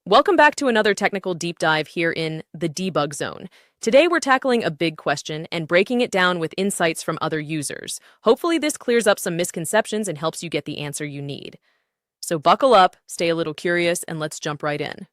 Welcome back to another technical deep dive here in the debug zone. Today we're tackling a big question and breaking it down with insights from other users. Hopefully this clears up some misconceptions and helps you get the answer you need. So buckle up, stay a little curious, and let's jump right in.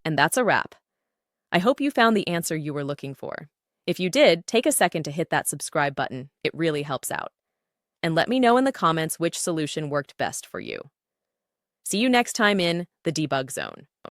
And that's a wrap. I hope you found the answer you were looking for. If you did, take a second to hit that subscribe button. It really helps out. And let me know in the comments which solution worked best for you. See you next time in the debug zone.